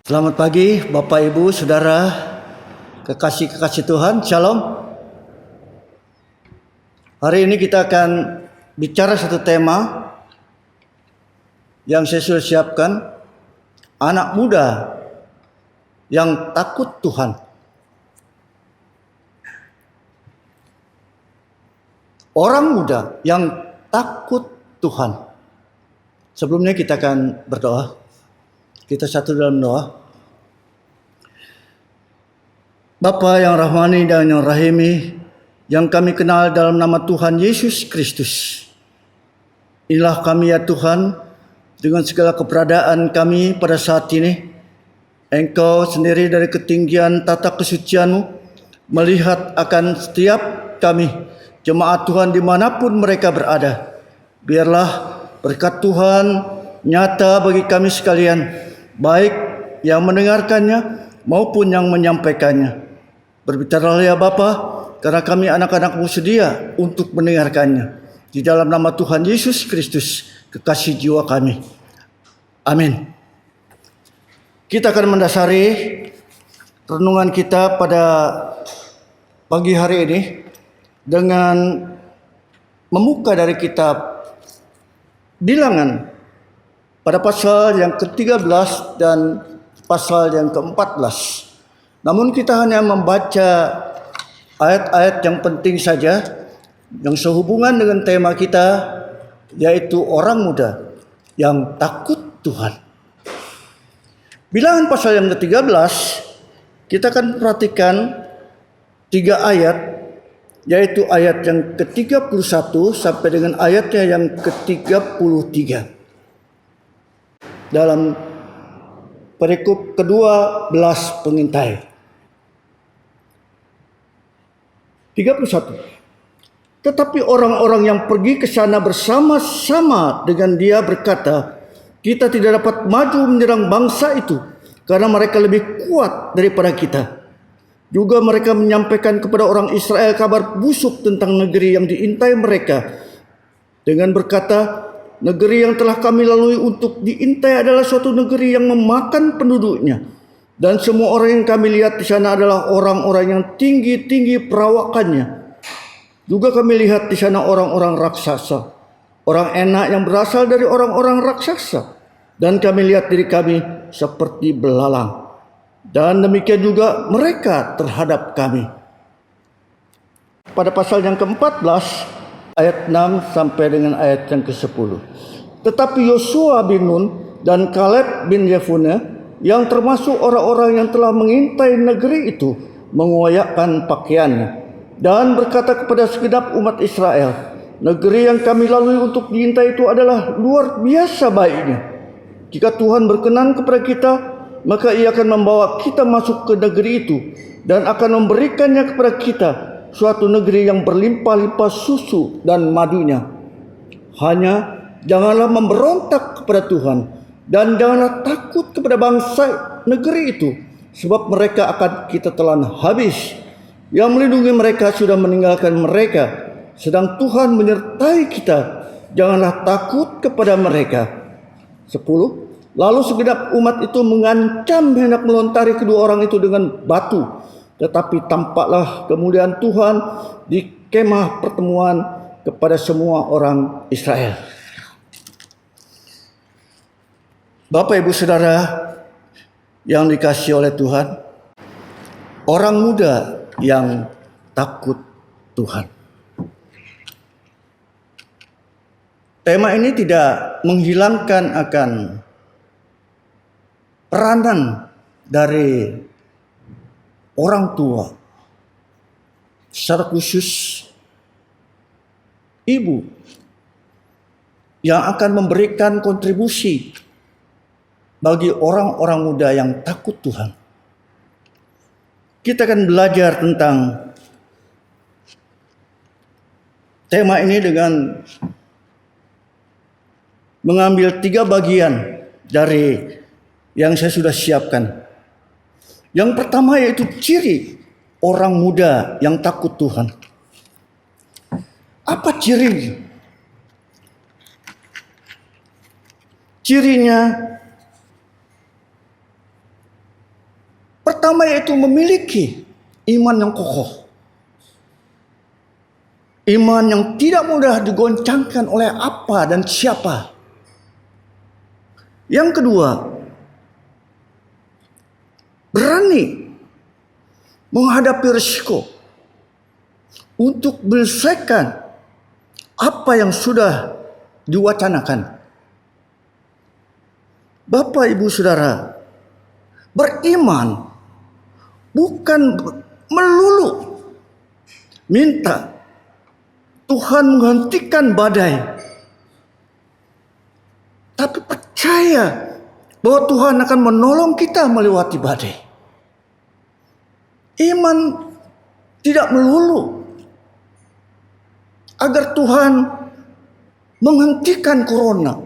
Selamat pagi Bapak Ibu Saudara kekasih-kekasih Tuhan, Shalom. Hari ini kita akan bicara satu tema yang saya sudah siapkan, anak muda yang takut Tuhan. Orang muda yang takut Tuhan. Sebelumnya kita akan berdoa. Kita satu dalam doa. Bapa yang rahmani dan yang rahimi, yang kami kenal dalam nama Tuhan Yesus Kristus. Inilah kami ya Tuhan, dengan segala keberadaan kami pada saat ini. Engkau sendiri dari ketinggian tata kesucian-Mu melihat akan setiap kami, jemaat Tuhan dimanapun mereka berada. Biarlah berkat Tuhan nyata bagi kami sekalian, baik yang mendengarkannya maupun yang menyampaikannya. Berbicaralah ya Bapa, karena kami anak-anak-Mu sedia untuk mendengarkannya. Di dalam nama Tuhan Yesus Kristus, kekasih jiwa kami. Amin. Kita akan mendasari renungan kita pada pagi hari ini dengan membuka dari kitab Bilangan pada pasal yang ke-13 dan pasal yang ke-14. Namun kita hanya membaca ayat-ayat yang penting saja yang sehubungan dengan tema kita, yaitu orang muda yang takut Tuhan. Bilangan pasal yang ke-13, kita akan perhatikan 3 ayat, yaitu ayat yang ke-31 sampai dengan ayatnya yang ke-33. Dalam perikop ke-12 pengintai. 31. Tetapi orang-orang yang pergi ke sana bersama-sama dengan dia berkata, kita tidak dapat maju menyerang bangsa itu karena mereka lebih kuat daripada kita. Juga mereka menyampaikan kepada orang Israel kabar busuk tentang negeri yang diintai mereka dengan berkata, negeri yang telah kami lalui untuk diintai adalah suatu negeri yang memakan penduduknya. Dan semua orang yang kami lihat di sana adalah orang-orang yang tinggi-tinggi perawakannya. Juga kami lihat di sana orang-orang raksasa, orang enak yang berasal dari orang-orang raksasa. Dan kami lihat diri kami seperti belalang. Dan demikian juga mereka terhadap kami. Pada pasal yang ke-14, ayat 6 sampai dengan ayat yang ke-10. Tetapi Yosua bin Nun dan Kaleb bin Yefune, yang termasuk orang-orang yang telah mengintai negeri itu, mengoyakkan pakaiannya dan berkata kepada segenap umat Israel, negeri yang kami lalui untuk diintai itu adalah luar biasa baiknya. Jika Tuhan berkenan kepada kita, maka Ia akan membawa kita masuk ke negeri itu dan akan memberikannya kepada kita, suatu negeri yang berlimpah-limpah susu dan madunya. Hanya janganlah memberontak kepada Tuhan dan janganlah takut kepada bangsa negeri itu, sebab mereka akan kita telan habis. Yang melindungi mereka sudah meninggalkan mereka, sedang Tuhan menyertai kita. Janganlah takut kepada mereka. 10. Lalu segenap umat itu mengancam hendak melontari kedua orang itu dengan batu. Tetapi tampaklah kemuliaan Tuhan di kemah pertemuan kepada semua orang Israel. Bapak Ibu Saudara yang dikasihi oleh Tuhan, orang muda yang takut Tuhan. Tema ini tidak menghilangkan akan peranan dari orang tua, secara khusus ibu yang akan memberikan kontribusi bagi orang-orang muda yang takut Tuhan. Kita akan belajar tentang tema ini dengan mengambil 3 bagian dari yang saya sudah siapkan. Yang pertama yaitu ciri orang muda yang takut Tuhan. Apa cirinya? Cirinya pertama yaitu memiliki iman yang kokoh. Iman yang tidak mudah digoncangkan oleh apa dan siapa. Yang kedua, berani menghadapi risiko untuk menyelesaikan apa yang sudah diwacanakan. Bapak, Ibu, Saudara, beriman bukan melulu minta Tuhan menghentikan badai, tapi percaya bahwa Tuhan akan menolong kita melewati badai. Iman tidak melulu agar Tuhan menghentikan corona,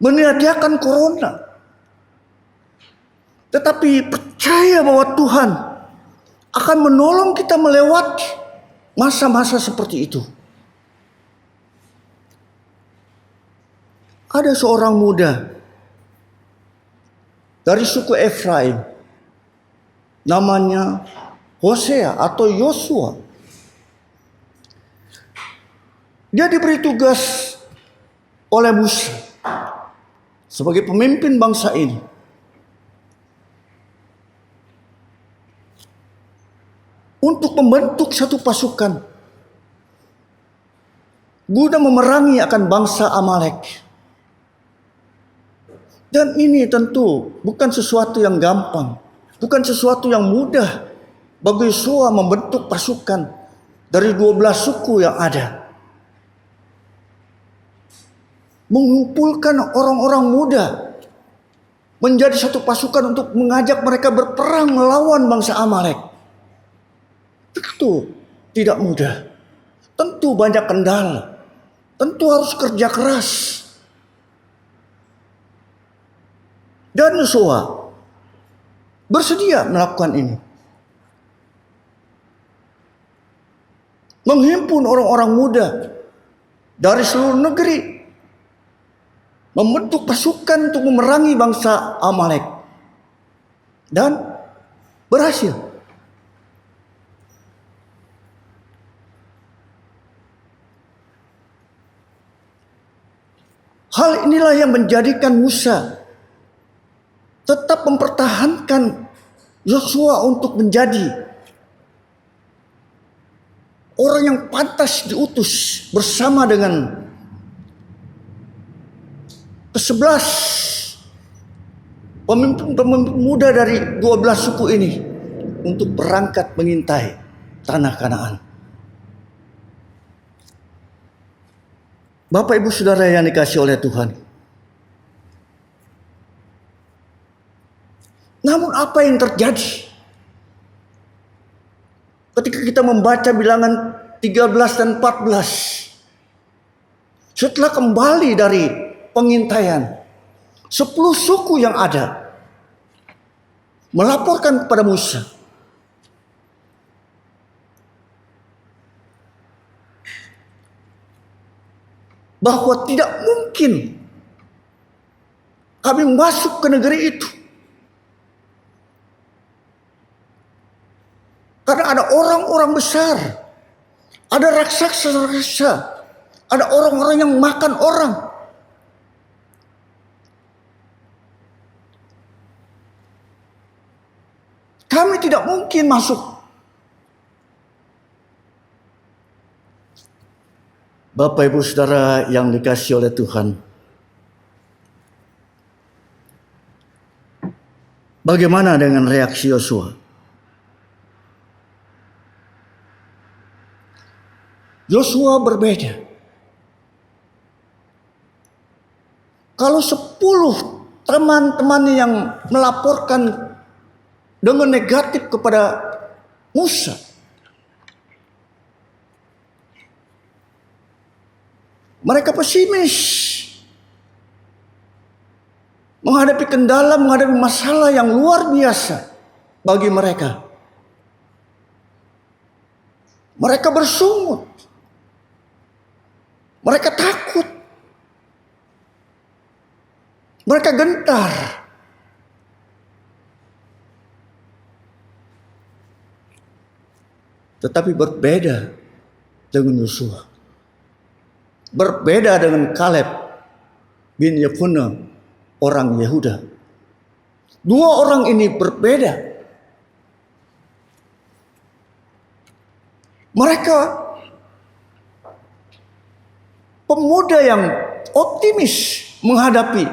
meniadakan corona, tetapi percaya bahwa Tuhan akan menolong kita melewati masa-masa seperti itu. Ada seorang muda dari suku Efraim, namanya Hosea atau Yosua. Dia diberi tugas oleh Musa sebagai pemimpin bangsa ini untuk membentuk satu pasukan guna memerangi akan bangsa Amalek. Dan ini tentu bukan sesuatu yang gampang, bukan sesuatu yang mudah bagi Yosua membentuk pasukan dari 12 suku yang ada. Mengumpulkan orang-orang muda menjadi satu pasukan untuk mengajak mereka berperang melawan bangsa Amalek. Tentu tidak mudah. Tentu banyak kendala. Tentu harus kerja keras. Dan Yosua bersedia melakukan ini. Menghimpun orang-orang muda dari seluruh negeri, membentuk pasukan untuk memerangi bangsa Amalek. Dan berhasil. Hal inilah yang menjadikan Musa tetap mempertahankan Yosua untuk menjadi orang yang pantas diutus bersama dengan ke-11 pemimpin muda dari 12 suku ini untuk berangkat mengintai tanah Kanaan. Bapak, Ibu, Saudara yang dikasihi oleh Tuhan. Namun apa yang terjadi ketika kita membaca bilangan 13 dan 14? Setelah kembali dari pengintaian, 10 suku yang ada melaporkan kepada Musa bahwa tidak mungkin kami masuk ke negeri itu. Karena ada orang-orang besar, ada raksasa-raksasa, ada orang-orang yang makan orang. Kami tidak mungkin masuk. Bapak, Ibu, Saudara yang dikasihi oleh Tuhan. Bagaimana dengan reaksi Yosua? Yosua berbeda. Kalau 10 teman-teman yang melaporkan dengan negatif kepada Musa, mereka pesimis menghadapi kendala, menghadapi masalah yang luar biasa bagi mereka. Mereka bersungut. Mereka takut. Mereka gentar. Tetapi berbeda dengan Yosua. Berbeda dengan Kaleb bin Yefune, orang Yehuda. Dua orang ini berbeda. Mereka pemuda yang optimis menghadapi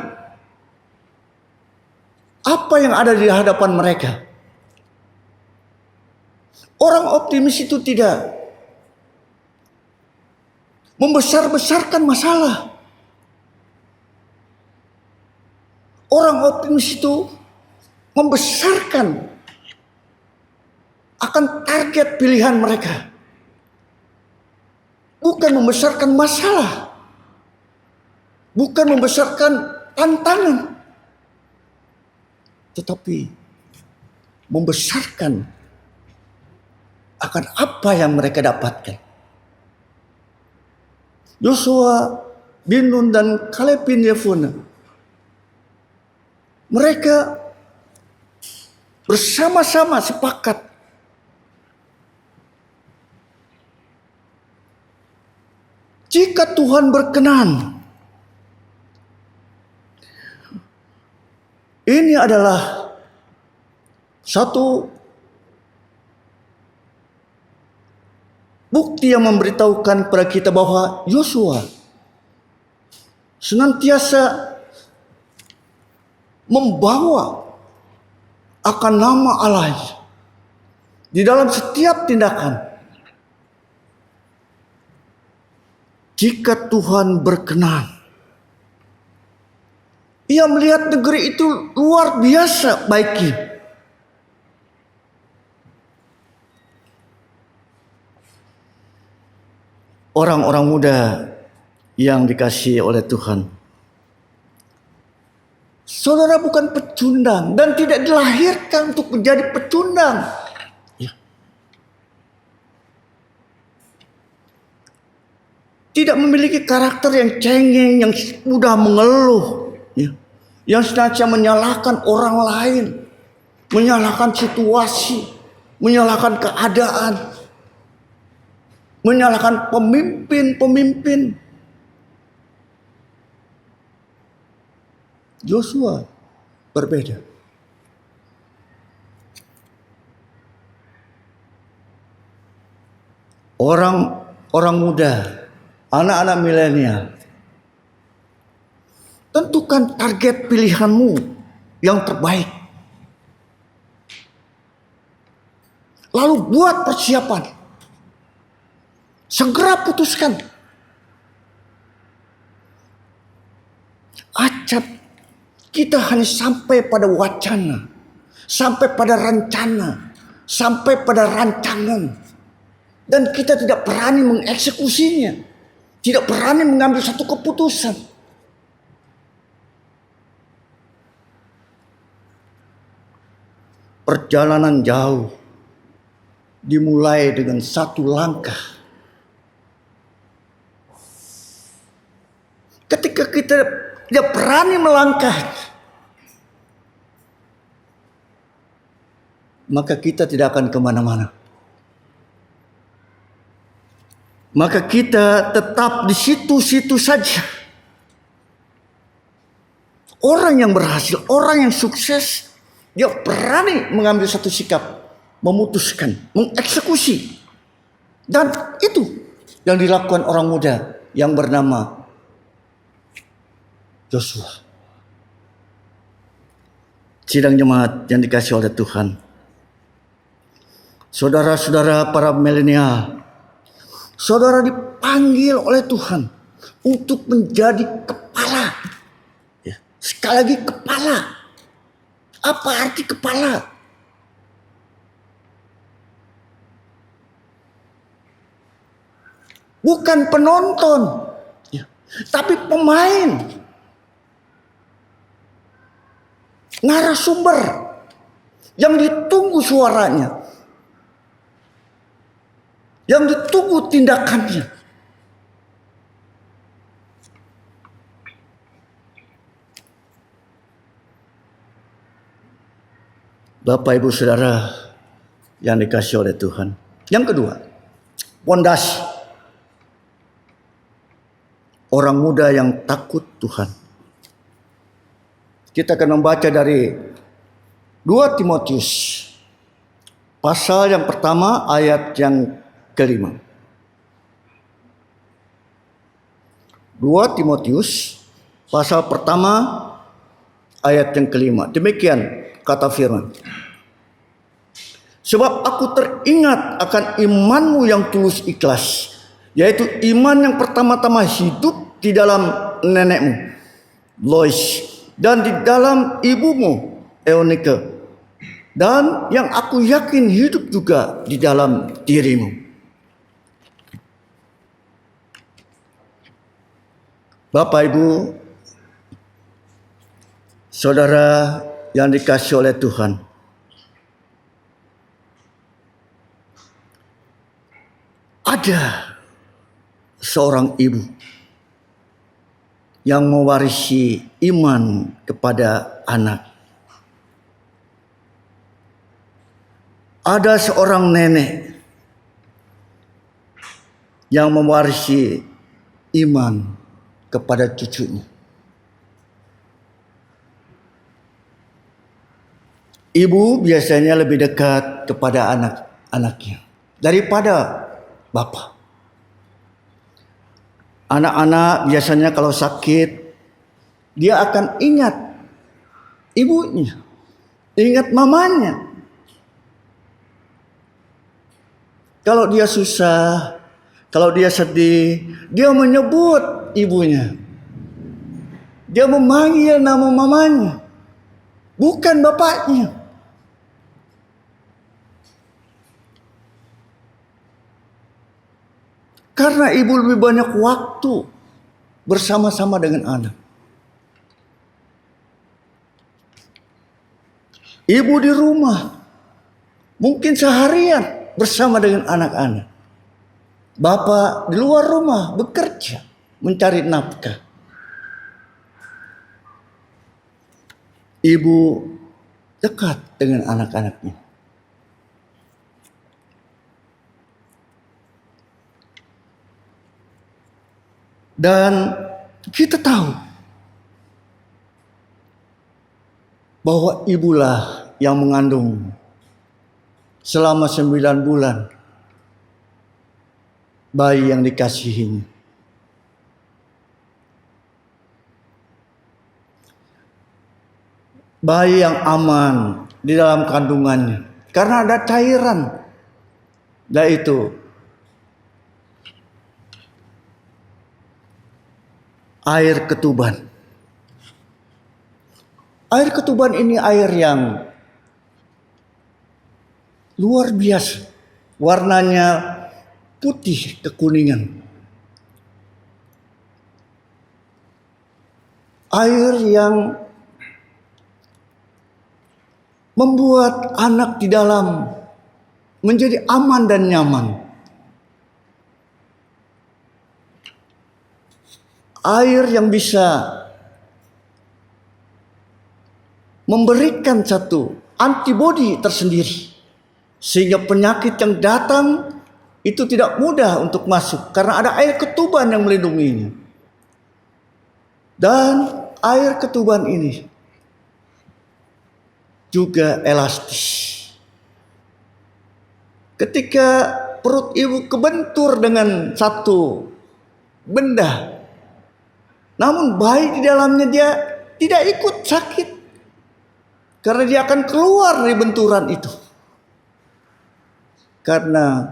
apa yang ada di hadapan mereka. Orang optimis itu tidak membesar-besarkan masalah. Orang optimis itu membesarkan akan target pilihan mereka. Bukan membesarkan masalah. Bukan membesarkan tantangan. Tetapi membesarkan akan apa yang mereka dapatkan. Yosua bin Nun dan Kaleb bin Yefune, mereka bersama-sama sepakat jika Tuhan berkenan, ini adalah satu bukti yang memberitahukan kepada kita bahwa Yosua senantiasa membawa akan nama Allah di dalam setiap tindakan. Jika Tuhan berkenan, ia melihat negeri itu luar biasa baiknya. Orang-orang muda yang dikasihi oleh Tuhan, saudara bukan pecundang dan tidak dilahirkan untuk menjadi pecundang. Ya. Tidak memiliki karakter yang cengeng, yang mudah mengeluh, ya. Yang senantiasa menyalahkan orang lain, menyalahkan situasi, menyalahkan keadaan, menyalahkan pemimpin. Yosua berbeda. Orang muda, anak-anak milenial, tentukan target pilihanmu yang terbaik. Lalu buat persiapan. Segera putuskan. Acap kita hanya sampai pada wacana, sampai pada rencana, sampai pada rancangan. Dan kita tidak berani mengeksekusinya. Tidak berani mengambil satu keputusan. Perjalanan jauh dimulai dengan satu langkah. Ketika kita tidak berani melangkah, maka kita tidak akan kemana-mana. Maka kita tetap di situ-situ saja. Orang yang berhasil, orang yang sukses, dia berani mengambil satu sikap, memutuskan, mengeksekusi. Dan itu yang dilakukan orang muda yang bernama Yosua. Sidang jemaat yang dikasihi oleh Tuhan, saudara-saudara para milenial, saudara dipanggil oleh Tuhan untuk menjadi kepala. Ya, sekali lagi kepala. Apa arti kepala? Bukan penonton, ya, tapi pemain. Narasumber yang ditunggu suaranya, yang ditunggu tindakannya. Bapak Ibu Saudara yang dikasihi oleh Tuhan, Yang kedua, pondasi orang muda yang takut Tuhan. Kita akan membaca dari 2 Timotius pasal yang pertama ayat yang kelima. 2 Timotius pasal pertama ayat yang kelima. Demikian kata firman. Sebab aku teringat akan imanmu yang tulus ikhlas, yaitu iman yang pertama-tama hidup di dalam nenekmu Lois dan di dalam ibumu Eunike, dan yang aku yakin hidup juga di dalam dirimu. Bapak, Ibu, saudara yang dikasihi oleh Tuhan, ada seorang ibu yang mewarisi iman kepada anak. Ada seorang nenek yang mewarisi iman kepada cucunya. Ibu biasanya lebih dekat kepada anak-anaknya daripada bapak. Anak-anak biasanya kalau sakit, dia akan ingat ibunya, ingat mamanya. Kalau dia susah, kalau dia sedih, dia menyebut ibunya. Dia memanggil nama mamanya, bukan bapaknya. Karena ibu lebih banyak waktu bersama-sama dengan anak. Ibu di rumah mungkin seharian bersama dengan anak-anak. Bapak di luar rumah bekerja mencari nafkah. Ibu dekat dengan anak-anaknya. Dan kita tahu bahwa ibulah yang mengandung selama 9 bulan bayi yang dikasihinya. Bayi yang aman di dalam kandungannya. Karena ada cairan, yaitu air ketuban. Air ketuban ini air yang luar biasa. Warnanya putih kekuningan. Air yang membuat anak di dalam menjadi aman dan nyaman. Air yang bisa memberikan satu antibodi tersendiri, sehingga penyakit yang datang itu tidak mudah untuk masuk karena ada air ketuban yang melindunginya. Dan air ketuban ini juga elastis. Ketika perut ibu kebentur dengan satu benda, namun bayi di dalamnya dia tidak ikut sakit. Karena dia akan keluar dari benturan itu. Karena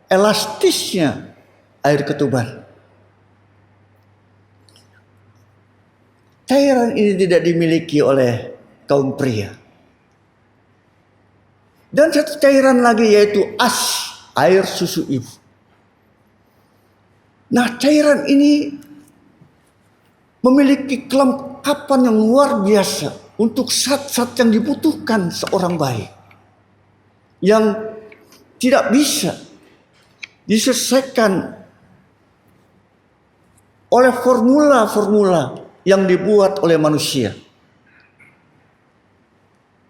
elastisnya air ketuban. Cairan ini tidak dimiliki oleh kaum pria. Dan satu cairan lagi yaitu air susu ibu. Nah, cairan ini memiliki kelengkapan yang luar biasa untuk zat-zat yang dibutuhkan seorang bayi, yang tidak bisa diselesaikan oleh formula-formula yang dibuat oleh manusia.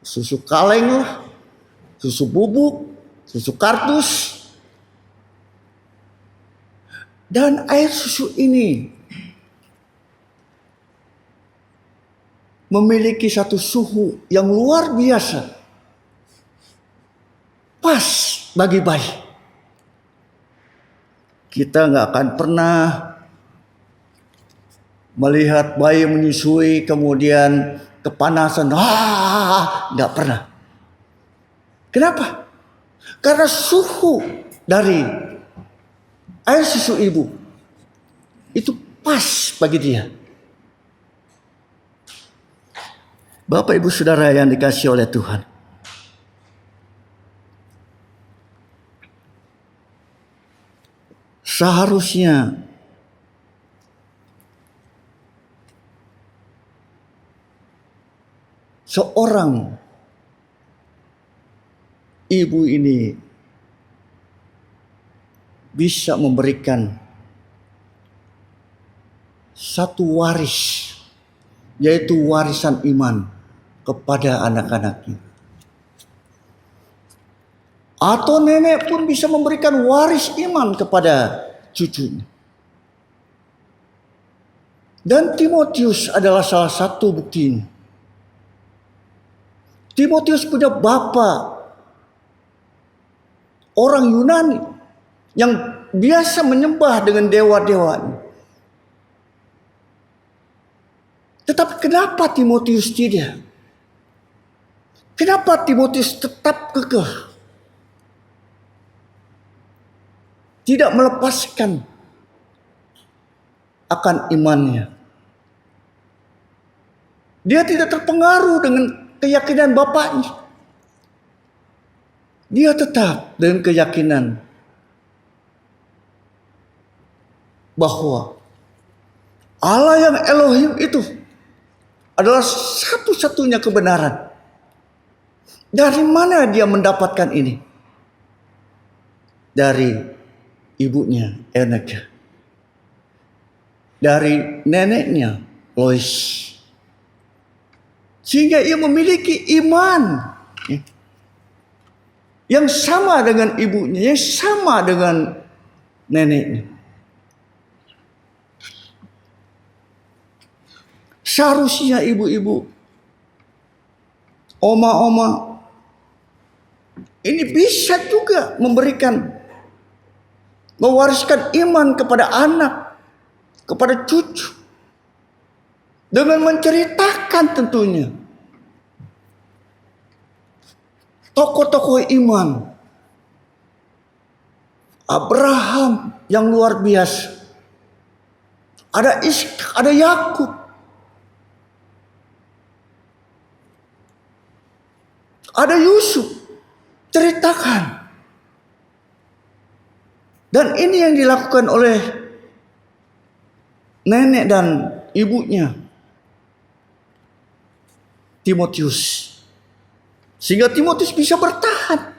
Susu kaleng lah, susu bubuk, susu kardus, Dan air susu ini memiliki satu suhu yang luar biasa, pas bagi bayi. Kita nggak akan pernah melihat bayi menyusui kemudian kepanasan. Nggak pernah. Kenapa? Karena suhu dari air susu ibu itu pas bagi dia. Bapak Ibu Saudara yang dikasihi oleh Tuhan, seharusnya seorang ibu ini bisa memberikan satu waris, yaitu warisan iman kepada anak-anaknya. Atau nenek pun bisa memberikan waris iman kepada cucunya. Dan Timotius adalah salah satu bukti ini. Timotius punya bapak, orang Yunani yang biasa menyembah dengan dewa-dewa. Tetapi kenapa Timotius tidak? Kenapa Timotius tetap kekeh? Tidak melepaskan akan imannya. Dia tidak terpengaruh dengan keyakinan bapaknya. Dia tetap dengan keyakinan bahwa Allah yang Elohim itu adalah satu-satunya kebenaran. Dari mana dia mendapatkan ini? Dari ibunya Eunike, dari neneknya Lois, sehingga ia memiliki iman yang sama dengan ibunya, yang sama dengan neneknya. Seharusnya ibu-ibu, oma-oma ini bisa juga mewariskan iman kepada anak, kepada cucu, dengan menceritakan tentunya tokoh-tokoh iman. Abraham yang luar biasa, ada Ishak, ada Yakub, ada Yusuf. Ceritakan. Dan ini yang dilakukan oleh nenek dan ibunya Timotius, sehingga Timotius bisa bertahan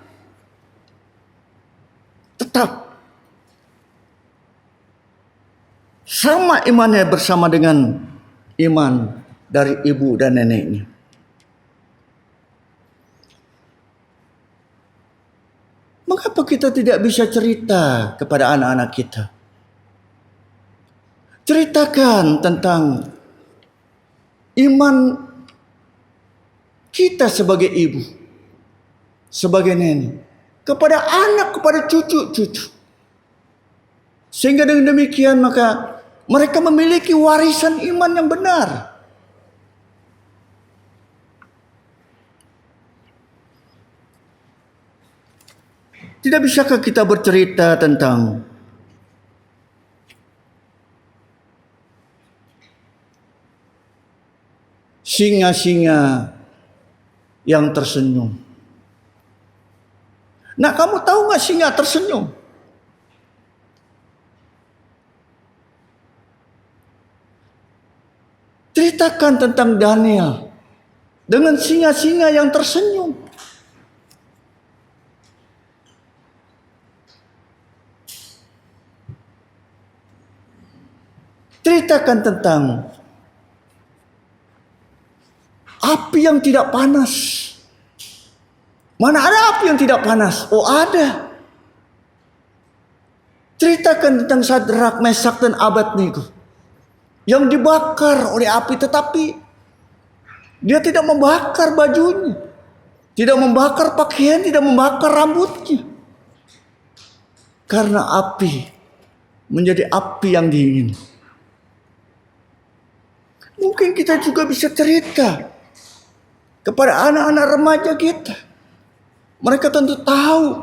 tetap sama imannya bersama dengan iman dari ibu dan neneknya. Mengapa kita tidak bisa cerita kepada anak-anak kita? Ceritakan tentang iman kita sebagai ibu, sebagai nenek, kepada anak, kepada cucu-cucu. Sehingga dengan demikian maka mereka memiliki warisan iman yang benar. Tidak bisakah kita bercerita tentang singa-singa yang tersenyum? Nah, kamu tahu gak singa tersenyum? Ceritakan tentang Daniel dengan singa-singa yang tersenyum. Ceritakan tentang api yang tidak panas. Mana ada api yang tidak panas? Oh, ada. Ceritakan tentang Sadrak, Mesak, dan Abednego yang dibakar oleh api, tetapi dia tidak membakar bajunya, tidak membakar pakaian, tidak membakar rambutnya. Karena api menjadi api yang dingin. Mungkin kita juga bisa cerita kepada anak-anak remaja kita. Mereka tentu tahu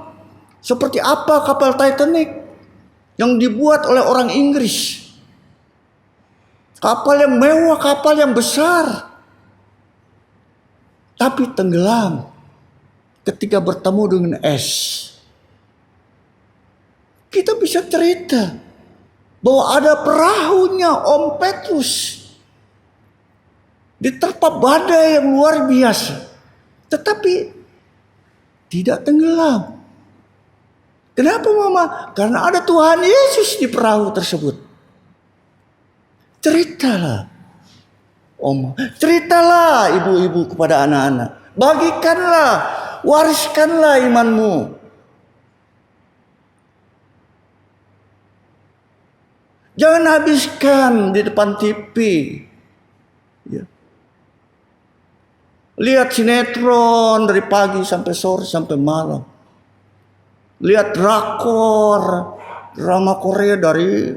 seperti apa kapal Titanic yang dibuat oleh orang Inggris. Kapal yang mewah, kapal yang besar. Tapi tenggelam ketika bertemu dengan es. Kita bisa cerita bahwa ada perahunya Om Petrus diterpa badai yang luar biasa, tetapi tidak tenggelam. Kenapa, Mama? Karena ada Tuhan Yesus di perahu tersebut. Ceritalah, Om, ceritalah ibu-ibu kepada anak-anak. Bagikanlah, wariskanlah imanmu. Jangan habiskan di depan TV. Ya. Lihat sinetron dari pagi sampai sore sampai malam. Lihat drakor, drama Korea dari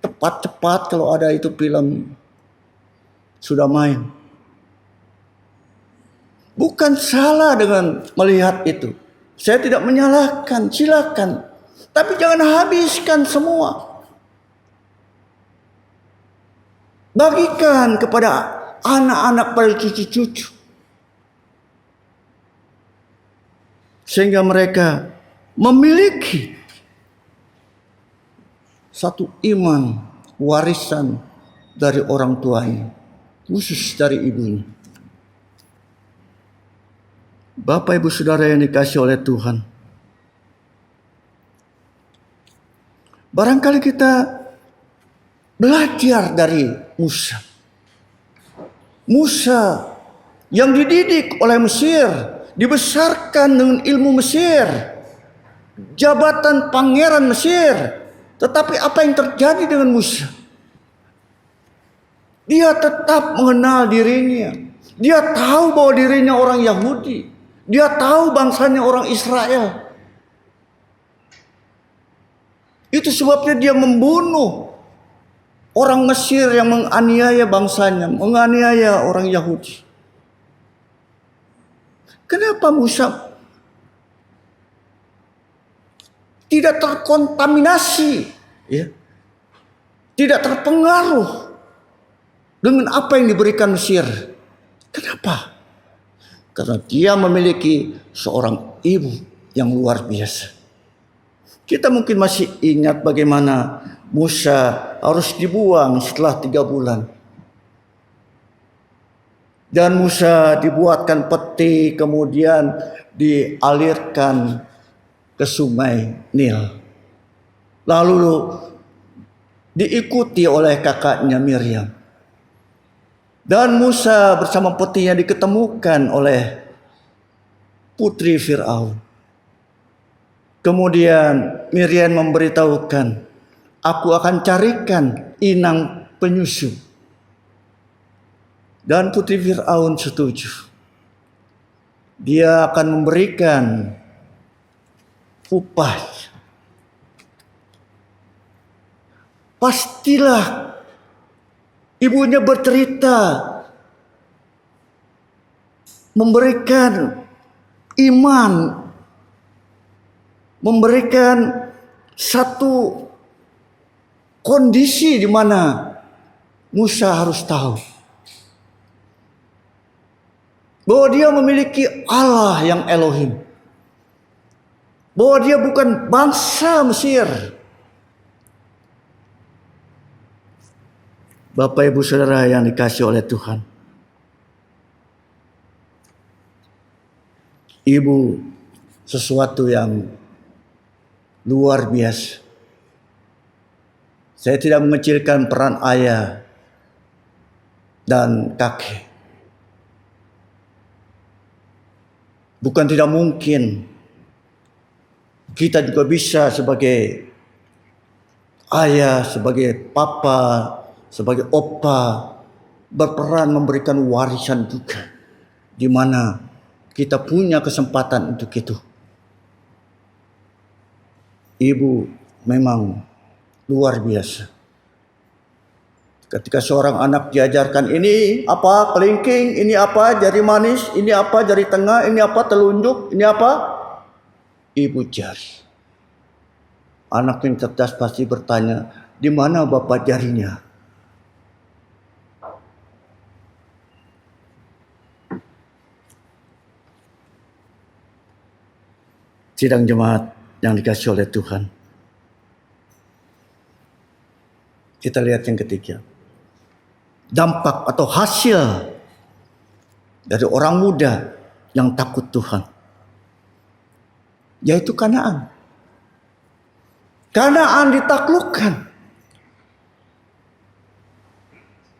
cepat-cepat kalau ada itu film sudah main. Bukan salah dengan melihat itu. Saya tidak menyalahkan, silakan. Tapi jangan habiskan semua. Bagikan kepada anak-anak, pada cucu-cucu. Sehingga mereka memiliki satu iman warisan dari orang tuanya, khusus dari ibunya. Bapak, Ibu, Saudara yang dikasihi oleh Tuhan, barangkali kita belajar dari Musa. Musa yang dididik oleh Mesir, dibesarkan dengan ilmu Mesir, jabatan pangeran Mesir. Tetapi apa yang terjadi dengan Musa? Dia tetap mengenal dirinya. Dia tahu bahwa dirinya orang Yahudi. Dia tahu bangsanya orang Israel. Itu sebabnya dia membunuh orang Mesir yang menganiaya bangsanya, menganiaya orang Yahudi. Kenapa Musa tidak terkontaminasi, ya, tidak terpengaruh dengan apa yang diberikan Mesir? Kenapa? Karena dia memiliki seorang ibu yang luar biasa. Kita mungkin masih ingat bagaimana Musa harus dibuang setelah 3 bulan. Dan Musa dibuatkan peti, kemudian dialirkan ke sungai Nil. Lalu diikuti oleh kakaknya Miriam. Dan Musa bersama petinya diketemukan oleh putri Fir'aun. Kemudian Miriam memberitahukan, aku akan carikan inang penyusu. Dan putri Fir'aun setuju. Dia akan memberikan upah. Pastilah ibunya bercerita, memberikan iman, memberikan satu kondisi di mana Musa harus tahu bahwa dia memiliki Allah yang Elohim, bahwa dia bukan bangsa Mesir. Bapak, Ibu, Saudara yang dikasihi oleh Tuhan, ibu sesuatu yang luar biasa. Saya tidak mengecilkan peran ayah dan kakek. Bukan tidak mungkin kita juga bisa sebagai ayah, sebagai papa, sebagai opa, berperan memberikan warisan juga, di mana kita punya kesempatan untuk itu. Ibu memang luar biasa. Ketika seorang anak diajarkan, ini apa kelingking, ini apa jari manis, ini apa jari tengah, ini apa telunjuk, ini apa? Ibu jari. Anak yang cerdas pasti bertanya, di mana bapak jarinya? Sidang jemaat yang dikasihi oleh Tuhan. Kita lihat yang ketiga. Dampak atau hasil dari orang muda yang takut Tuhan, yaitu Kanaan. Kanaan ditaklukkan.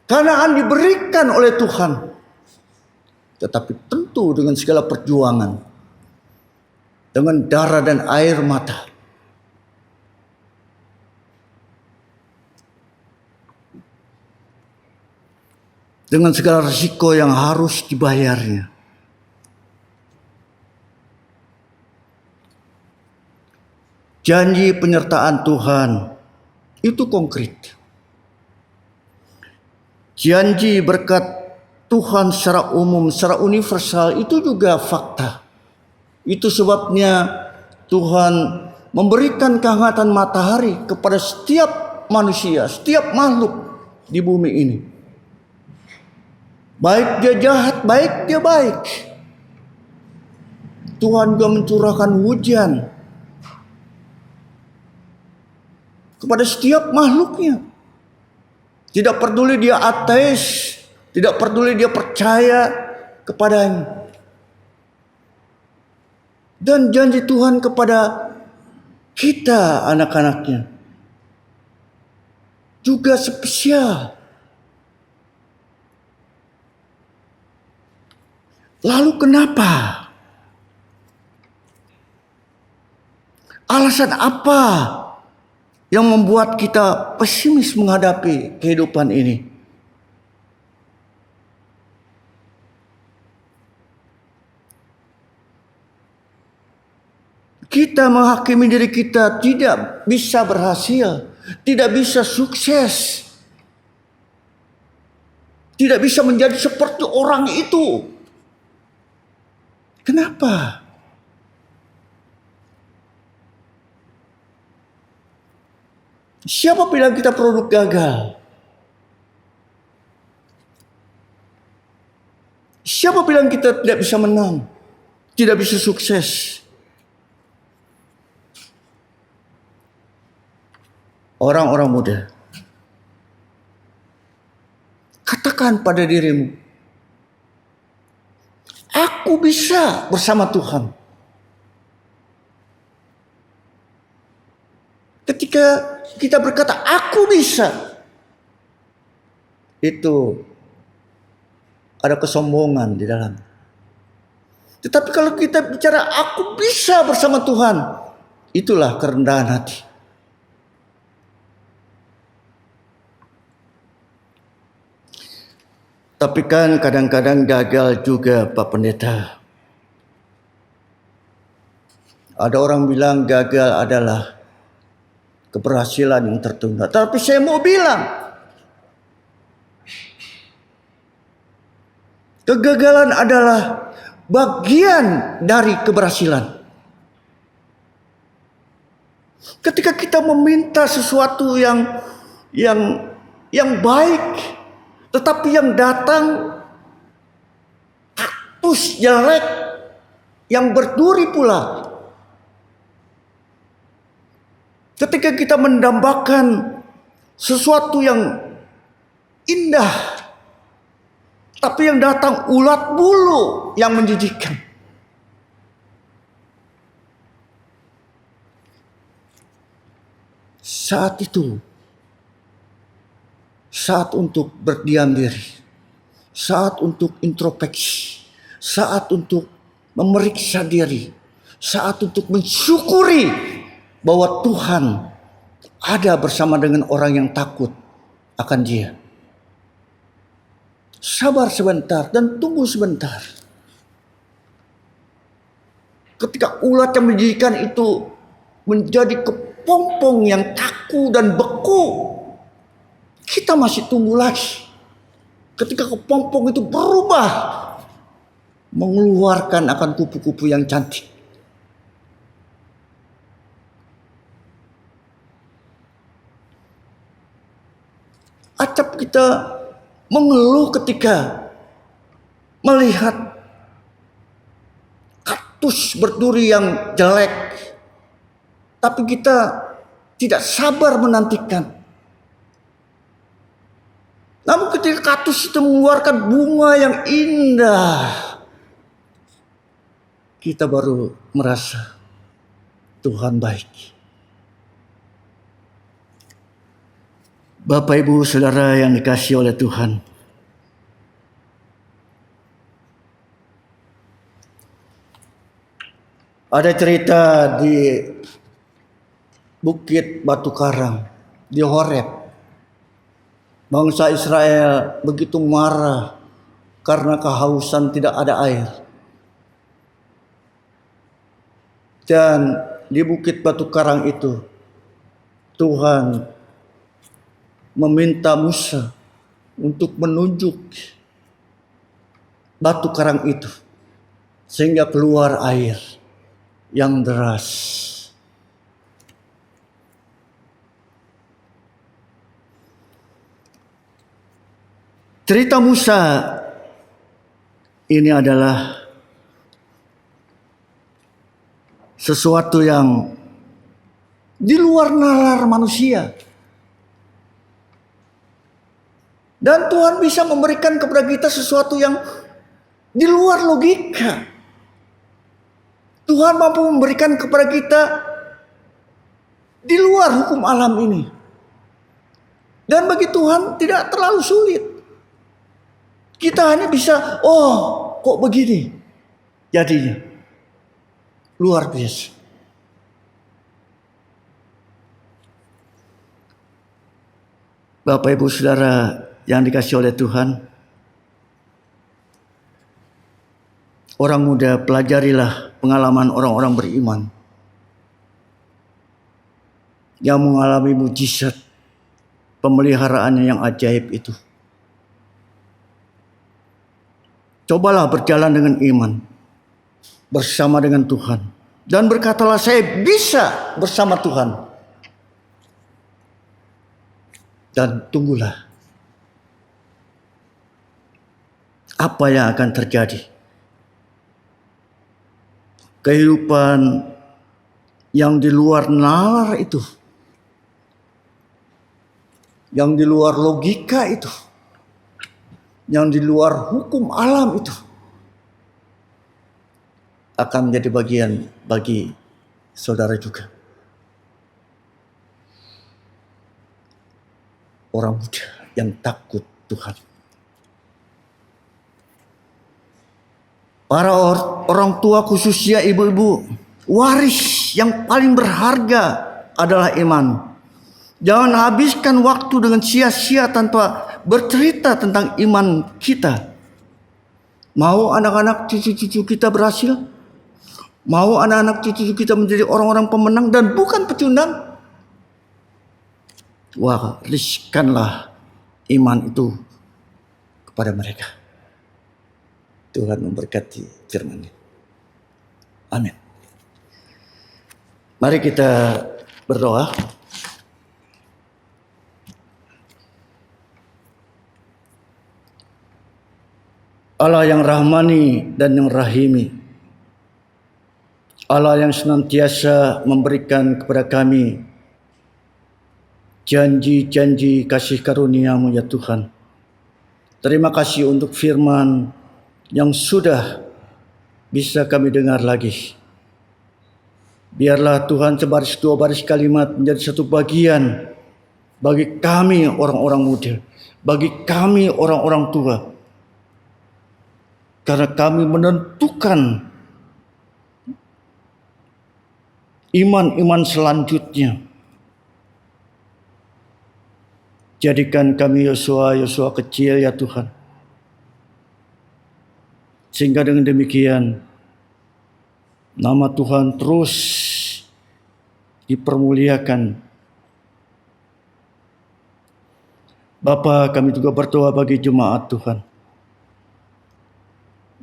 Kanaan diberikan oleh Tuhan, tetapi tentu dengan segala perjuangan, dengan darah dan air mata. Dengan segala risiko yang harus dibayarnya. Janji penyertaan Tuhan itu konkret. Janji berkat Tuhan secara umum, secara universal itu juga fakta. Itu sebabnya Tuhan memberikan kehangatan matahari kepada setiap manusia, setiap makhluk di bumi ini. Baik dia jahat, baik dia baik. Tuhan juga mencurahkan hujan kepada setiap makhluknya. Tidak peduli dia ateis, tidak peduli dia percaya kepadanya. Dan janji Tuhan kepada kita anak-anaknya juga spesial. Lalu kenapa? Alasan apa yang membuat kita pesimis menghadapi kehidupan ini? Kita menghakimi diri kita tidak bisa berhasil, tidak bisa sukses, tidak bisa menjadi seperti orang itu. Kenapa? Siapa bilang kita produk gagal? Siapa bilang kita tidak bisa menang, tidak bisa sukses? Orang-orang muda, katakan pada dirimu, aku bisa bersama Tuhan. Ketika kita berkata, aku bisa, itu ada kesombongan di dalam. Tetapi kalau kita bicara, aku bisa bersama Tuhan, itulah kerendahan hati. Tapi kan kadang-kadang gagal juga Pak Pendeta. Ada orang bilang gagal adalah keberhasilan yang tertunda. Tapi saya mau bilang, kegagalan adalah bagian dari keberhasilan. Ketika kita meminta sesuatu yang baik, tetapi yang datang kaktus jelek yang berduri pula. Ketika kita mendambakan sesuatu yang indah, tapi yang datang ulat bulu yang menjijikkan. Saat itu, saat untuk berdiam diri, saat untuk introspeksi, saat untuk memeriksa diri, saat untuk mensyukuri bahwa Tuhan ada bersama dengan orang yang takut akan Dia. Sabar sebentar dan tunggu sebentar. Ketika ulat yang menjijikan itu menjadi kepompong yang kaku dan beku, kita masih tunggu lagi. Ketika kepompong itu berubah, mengeluarkan akan kupu-kupu yang cantik. Acap kita mengeluh ketika melihat kaktus berduri yang jelek, tapi kita tidak sabar menantikan. Namun ketika kaktus itu mengeluarkan bunga yang indah, kita baru merasa Tuhan baik. Bapak, Ibu, Saudara yang dikasihi oleh Tuhan, ada cerita di Bukit Batu Karang di Horeb. Bangsa Israel begitu marah karena kehausan tidak ada air. Dan di Bukit Batu Karang itu Tuhan meminta Musa untuk menunjuk batu karang itu sehingga keluar air yang deras. Cerita Musa ini adalah sesuatu yang di luar nalar manusia. Dan Tuhan bisa memberikan kepada kita sesuatu yang di luar logika. Tuhan mampu memberikan kepada kita di luar hukum alam ini. Dan bagi Tuhan tidak terlalu sulit. Kita hanya bisa, oh kok begini jadinya. Luar biasa. Bapak, Ibu, Saudara yang dikasihi oleh Tuhan, orang muda, pelajarilah pengalaman orang-orang beriman yang mengalami mujizat pemeliharaannya yang ajaib itu. Cobalah berjalan dengan iman bersama dengan Tuhan dan berkatalah, saya bisa bersama Tuhan. Dan tunggulah apa yang akan terjadi. Kehidupan yang di luar nalar itu, yang di luar logika itu, yang di luar hukum alam itu akan menjadi bagian bagi saudara juga. Orang muda yang takut Tuhan. Para orang tua, khususnya ibu-ibu, waris yang paling berharga adalah iman. Jangan habiskan waktu dengan sia-sia tanpa bercerita tentang iman kita. Mau anak-anak cucu-cucu kita berhasil? Mau anak-anak cucu-cucu kita menjadi orang-orang pemenang dan bukan pecundang? Wariskanlah iman itu kepada mereka. Tuhan memberkati firman-Nya. Amin. Mari kita berdoa. Allah yang rahmani dan yang rahimi, Allah yang senantiasa memberikan kepada kami janji-janji kasih karunia-Mu ya Tuhan. Terima kasih untuk firman yang sudah bisa kami dengar lagi. Biarlah Tuhan sebaris dua baris kalimat menjadi satu bagian bagi kami orang-orang muda, bagi kami orang-orang tua. Karena kami menentukan iman-iman selanjutnya Jadikan kami Yosua kecil ya Tuhan. Sehingga dengan demikian nama Tuhan terus dipermuliakan. Bapa, kami juga berdoa bagi jemaat Tuhan.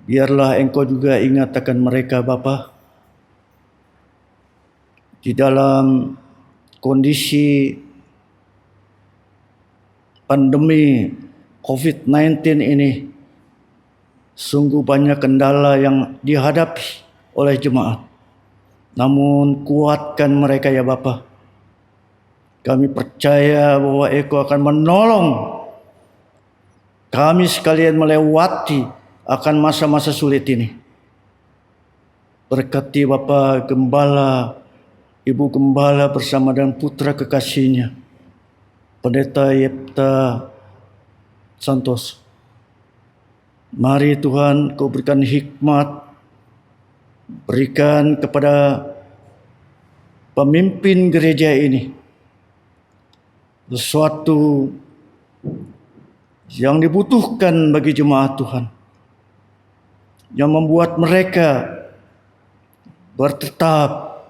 Biarlah Engkau juga ingat akan mereka Bapa. Di dalam kondisi pandemi COVID-19 ini, sungguh banyak kendala yang dihadapi oleh jemaat. Namun kuatkan mereka ya Bapa. Kami percaya bahwa Engkau akan menolong kami sekalian melewati akan masa-masa sulit ini. Berkati Bapa Gembala, Ibu Gembala bersama dengan putra kekasihnya, Pendeta Yepta Santos. Mari Tuhan, Kau berikan hikmat, berikan kepada pemimpin gereja ini sesuatu yang dibutuhkan bagi jemaat Tuhan, yang membuat mereka bertetap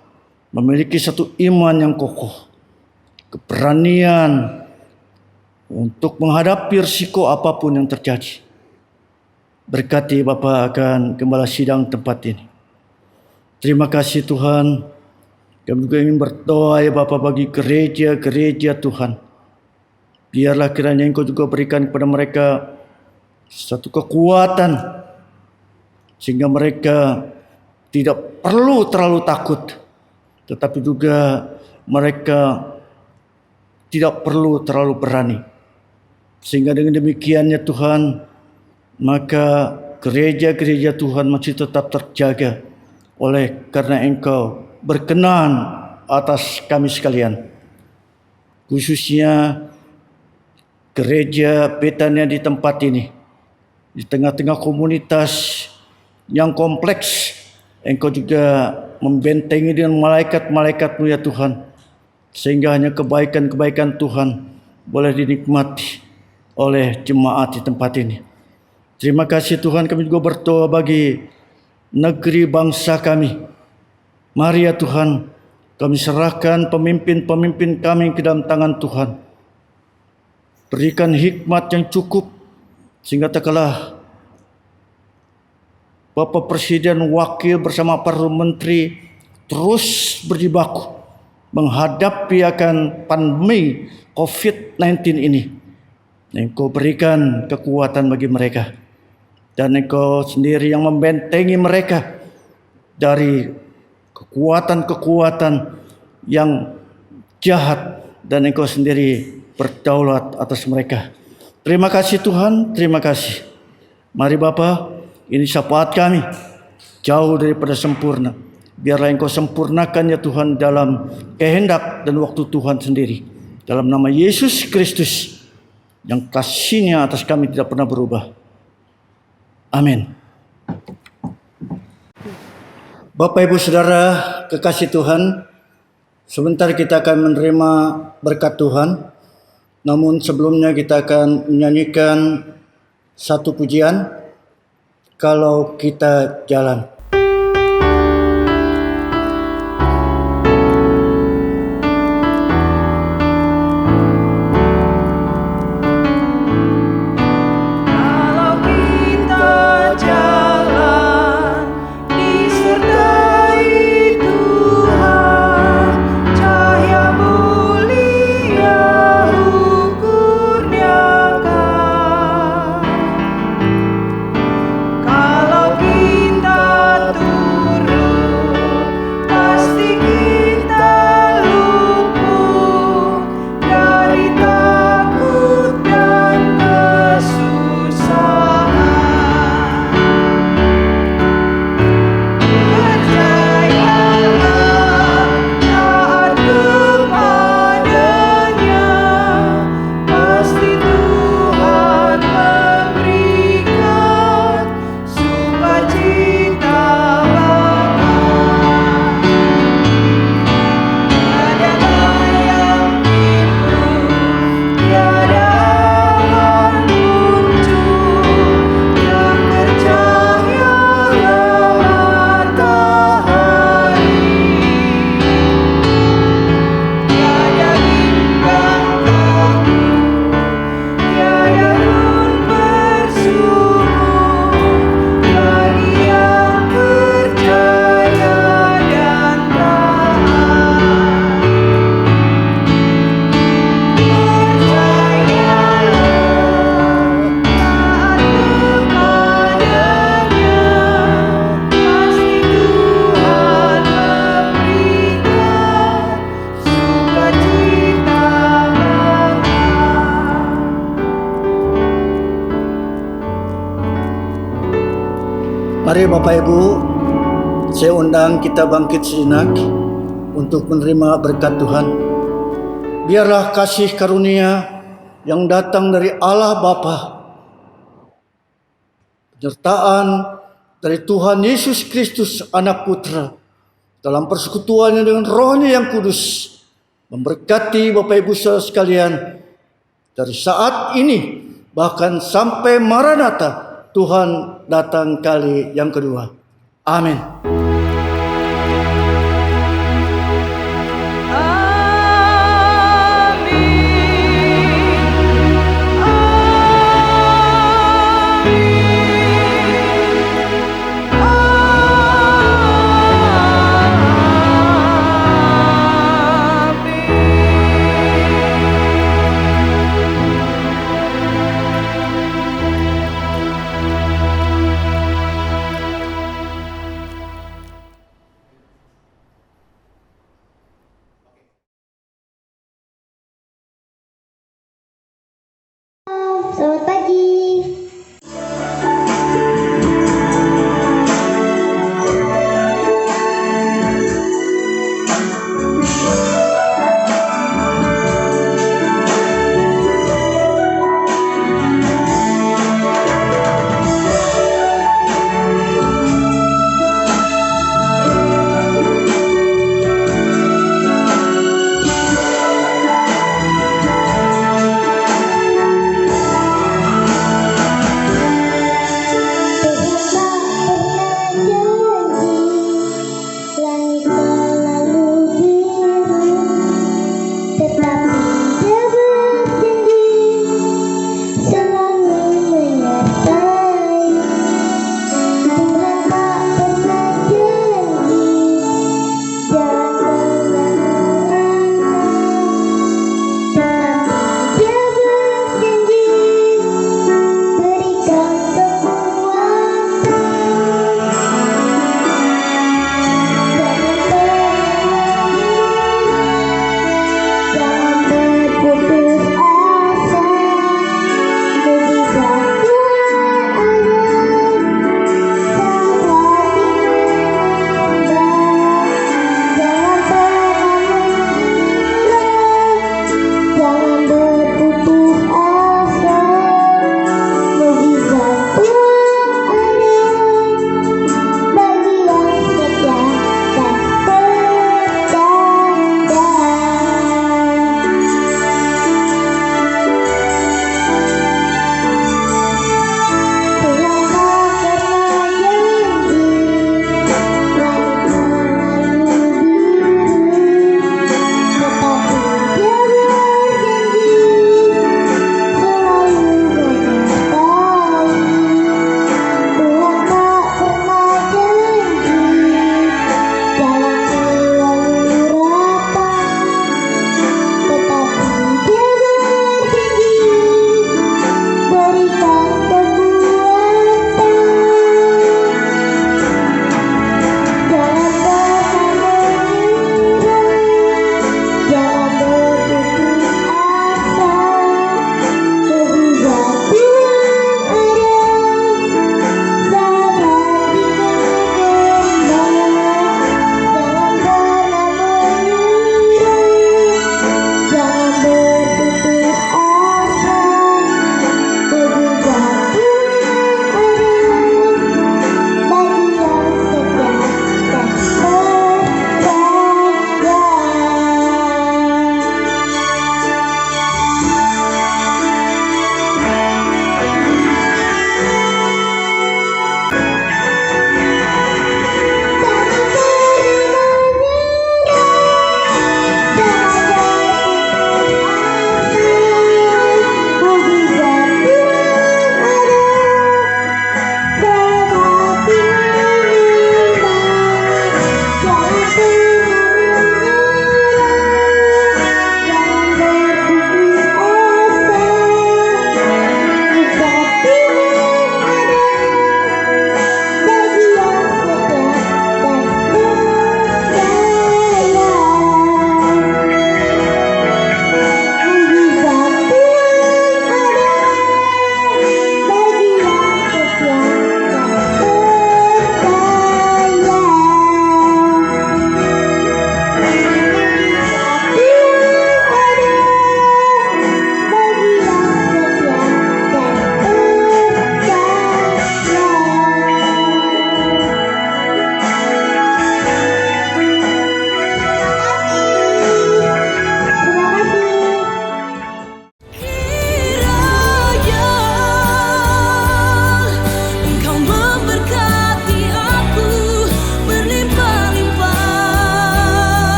memiliki satu iman yang kokoh, keberanian untuk menghadapi risiko apapun yang terjadi. Berkati Bapa akan gembala sidang tempat ini. Terima kasih Tuhan. Kami juga ingin berdoa ya Bapa bagi gereja-gereja Tuhan. Biarlah kiranya Engkau juga berikan kepada mereka satu kekuatan, sehingga mereka tidak perlu terlalu takut, tetapi juga mereka tidak perlu terlalu berani. Sehingga dengan demikiannya Tuhan, maka gereja-gereja Tuhan masih tetap terjaga oleh karena Engkau berkenan atas kami sekalian. Khususnya gereja Betania di tempat ini, di tengah-tengah komunitas yang kompleks, Engkau juga membentengi dengan malaikat-malaikat-Mu ya Tuhan, sehingga hanya kebaikan-kebaikan Tuhan boleh dinikmati oleh jemaat di tempat ini. Terima kasih Tuhan, kami juga berdoa bagi negeri bangsa kami. Mari ya Tuhan, kami serahkan pemimpin-pemimpin kami ke dalam tangan Tuhan. Berikan hikmat yang cukup, sehingga tak kalah Bapak Presiden, Wakil bersama para menteri terus berjibaku menghadapi akan pandemi COVID-19 ini. Engkau berikan kekuatan bagi mereka, dan Engkau sendiri yang membentengi mereka dari kekuatan-kekuatan yang jahat, dan Engkau sendiri berdaulat atas mereka. Terima kasih Tuhan, terima kasih. Mari Bapa, ini syafaat kami jauh daripada sempurna. Biarlah Engkau sempurnakan ya Tuhan dalam kehendak dan waktu Tuhan sendiri. Dalam nama Yesus Kristus yang kasih-Nya atas kami tidak pernah berubah. Amin. Bapak Ibu Saudara kekasih Tuhan, sebentar kita akan menerima berkat Tuhan. Namun sebelumnya kita akan menyanyikan satu pujian, Kalau Kita Jalan. Kalau kita Mari Bapak Ibu, saya undang kita bangkit sejenak untuk menerima berkat Tuhan. Biarlah kasih karunia yang datang dari Allah Bapa, penyertaan dari Tuhan Yesus Kristus Anak Putra, dalam persekutuannya dengan Roh-Nya yang kudus, memberkati Bapak Ibu saudara sekalian dari saat ini bahkan sampai Maranatha, Tuhan datang kali yang kedua. Amin.